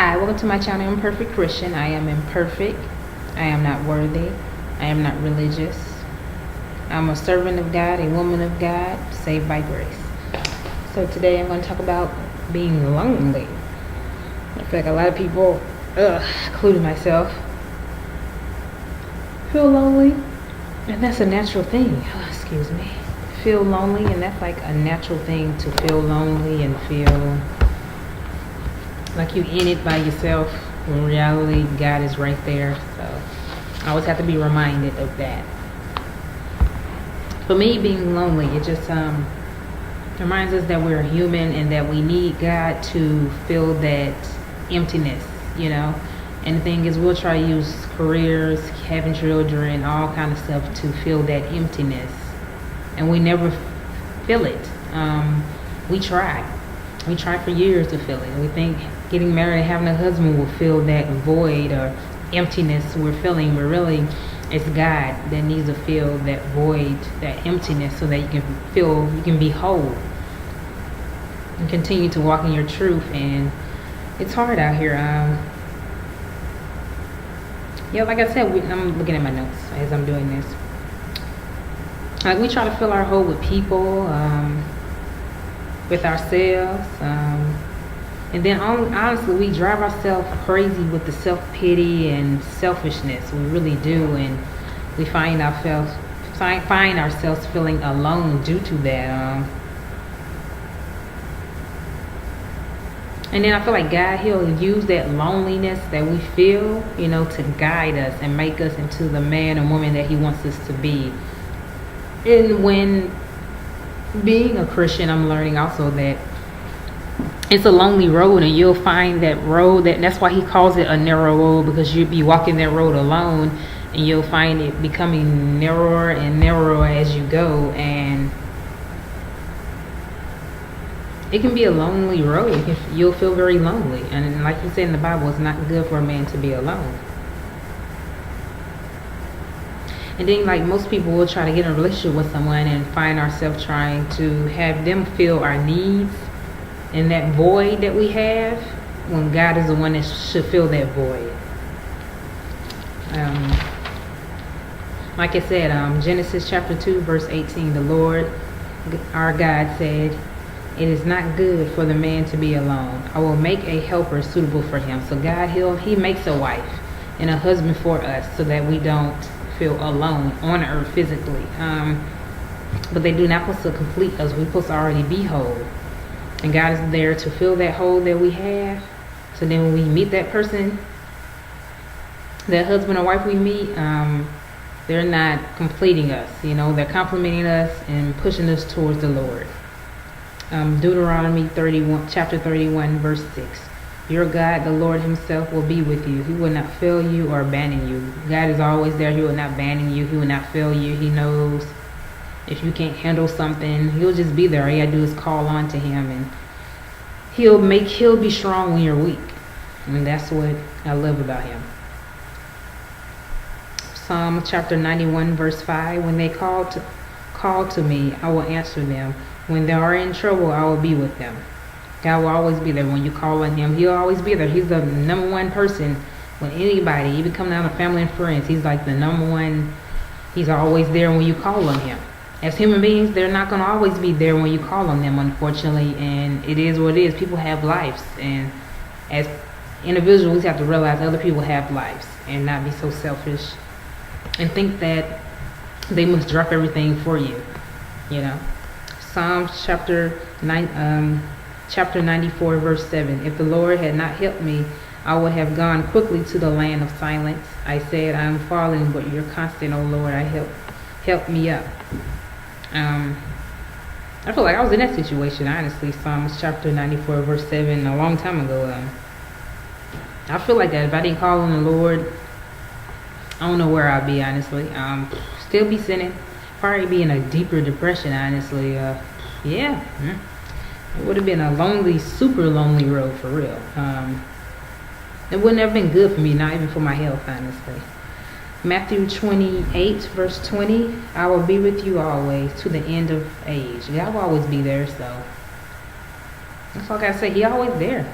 Hi, welcome to my channel, Imperfect Christian. I am imperfect. I am not worthy. I am not religious. I'm a servant of God, a woman of God, saved by grace. So today I'm going to talk about being lonely. I feel like a lot of people, including myself, feel lonely. And that's a natural thing. Excuse me. Feel lonely, and that's like a natural thing to feel lonely and feel like you in it by yourself. When reality, God is right there. So I always have to be reminded of that. For me, being lonely, it just reminds us that we're human and that we need God to fill that emptiness, And the thing is, we'll try to use careers, having children, all kind of stuff to fill that emptiness, and we never fill it. We try for years to fill it. We think getting married and having a husband will fill that void or emptiness we're feeling, but really it's God that needs to fill that void, that emptiness, so that you can be whole and continue to walk in your truth. And it's hard out here. Like I said, I'm looking at my notes as I'm doing this. Like, we try to fill our hole with people, with ourselves, and then honestly, we drive ourselves crazy with the self-pity and selfishness. We really do, and we find ourselves feeling alone due to that. And then I feel like God, He'll use that loneliness that we feel, to guide us and make us into the man or woman that He wants us to be. And when being a Christian, I'm learning also that it's a lonely road, and you'll find that road, that's why He calls it a narrow road, because you'll be walking that road alone, and you'll find it becoming narrower and narrower as you go, and it can be a lonely road. You'll feel very lonely, and like you said in the Bible, it's not good for a man to be alone. And then, like, most people will try to get in a relationship with someone and find ourselves trying to have them fill our needs and that void that we have, when God is the one that should fill that void. Like I said, Genesis chapter 2, verse 18, the Lord, our God, said, "It is not good for the man to be alone. I will make a helper suitable for him." So God, He makes a wife and a husband for us so that we don't feel alone on earth physically. But they do not supposed to complete us. We're supposed to already be whole. And God is there to fill that hole that we have. So then when we meet that person, that husband or wife we meet, they're not completing us. They're complimenting us and pushing us towards the Lord. Deuteronomy chapter 31, verse 6. Your God, the Lord Himself, will be with you. He will not fail you or abandon you. God is always there. He will not abandon you. He will not fail you. He knows if you can't handle something, He'll just be there. All you gotta do is call on to Him, and He'll be strong when you're weak. And that's what I love about Him. Psalm chapter 91, verse 5. When they call to me, I will answer them. When they are in trouble, I will be with them. God will always be there when you call on Him. He'll always be there. He's the number one person when anybody, even coming down to family and friends. He's like the number one. He's always there when you call on Him. As human beings, they're not going to always be there when you call on them, unfortunately. And it is what it is. People have lives. And as individuals, we have to realize other people have lives and not be so selfish and think that they must drop everything for you. Psalms chapter 94, verse 7. If the Lord had not helped me, I would have gone quickly to the land of silence. I said, I am falling, but you're constant, O Lord. Help me up. I feel like I was in that situation, honestly. Psalms chapter 94, verse 7, a long time ago. I feel like that if I didn't call on the Lord, I don't know where I'd be, honestly. Still be sinning. Probably be in a deeper depression, honestly. It would have been a lonely, super lonely road, for real. It wouldn't have been good for me, not even for my health, honestly. Matthew 28, verse 20. I will be with you always to the end of age. God will always be there, so that's all I gotta say. He always there.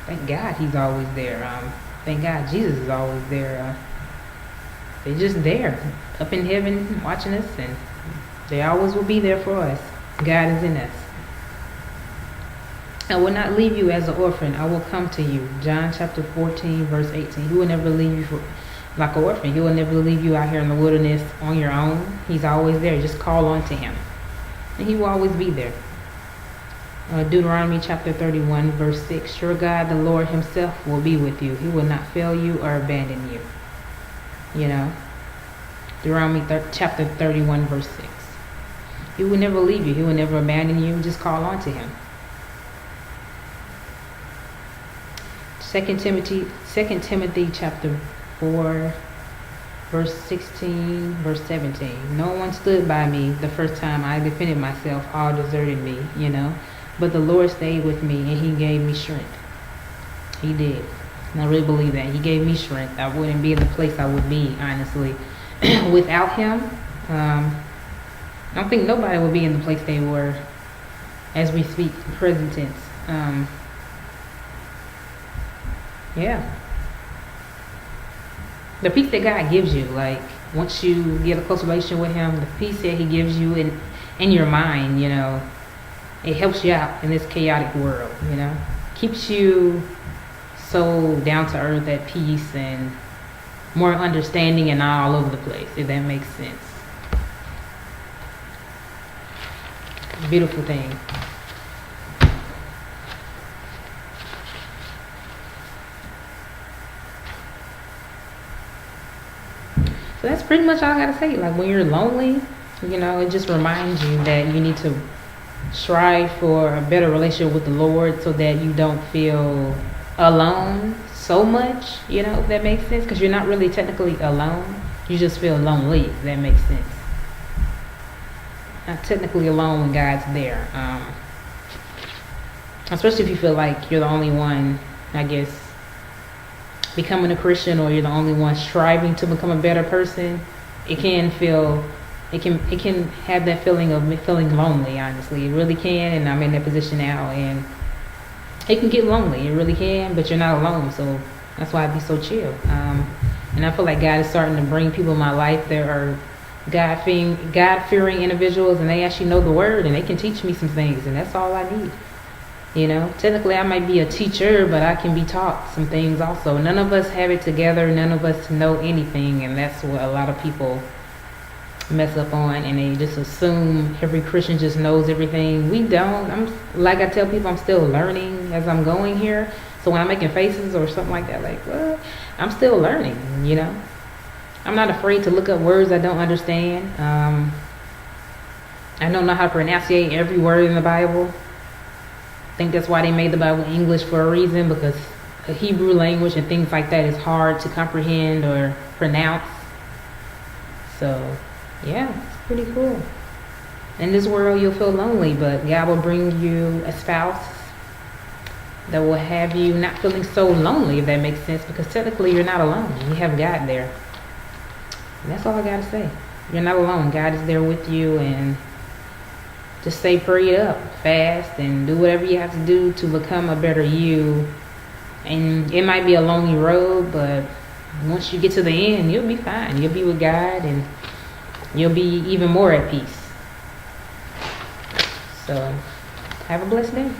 Thank God he's always there. Thank God Jesus is always there. They're just there, up in heaven, watching us, and they always will be there for us. God is in us. I will not leave you as an orphan. I will come to you. John chapter 14, verse 18. He will never leave you like an orphan. He will never leave you out here in the wilderness on your own. He's always there. Just call on to him. And he will always be there. Deuteronomy chapter 31, verse 6. Sure God, the Lord himself will be with you. He will not fail you or abandon you. You know, Deuteronomy chapter 31, verse 6. He will never leave you. He will never abandon you. Just call on to him. 2 Timothy chapter 4, verse 16, verse 17. No one stood by me the first time I defended myself. All deserted me, you know. But the Lord stayed with me and he gave me strength. He did. And I really believe that. He gave me strength. I wouldn't be in the place I would be, honestly. Without him, I don't think nobody would be in the place they were as we speak, present tense. Yeah. The peace that God gives you, like, once you get a close relationship with him, the peace that he gives you in your mind, you know, it helps you out in this chaotic world, you know. Keeps you so down to earth, at peace, and more understanding and not all over the place, if that makes sense. Beautiful thing. So that's pretty much all I gotta say. Like, when you're lonely, you know, it just reminds you that you need to strive for a better relationship with the Lord so that you don't feel alone so much, you know, if that makes sense. Because you're not really technically alone. You just feel lonely, if that makes sense. Not technically alone when God's there. Especially if you feel like you're the only one, I guess, becoming a Christian, or you're the only one striving to become a better person. It can have that feeling of me feeling lonely, honestly. It really can, and I'm in that position now, and it can get lonely. It really can, but you're not alone, so that's why I be so chill. And I feel like God is starting to bring people in my life that are God-fearing individuals, and they actually know the word, and they can teach me some things, and that's all I need. You know, technically I might be a teacher, but I can be taught some things also. None of us have it together. None of us know anything, and that's what a lot of people mess up on, and they just assume every Christian just knows everything. We don't. Like I tell people, I'm still learning as I'm going here. So when I'm making faces or something like that, like, well, I'm still learning, you know. I'm not afraid to look up words I don't understand. I don't know how to pronunciate every word in the Bible. I think that's why they made the Bible English for a reason, because the Hebrew language and things like that is hard to comprehend or pronounce. So yeah, it's pretty cool. In this world you'll feel lonely, but God will bring you a spouse that will have you not feeling so lonely, if that makes sense, because technically you're not alone. You have God there. And that's all I gotta say. You're not alone. God is there with you, and just stay prayed up, fast, and do whatever you have to do to become a better you. And it might be a lonely road, but once you get to the end, you'll be fine. You'll be with God, and you'll be even more at peace. So, have a blessed day.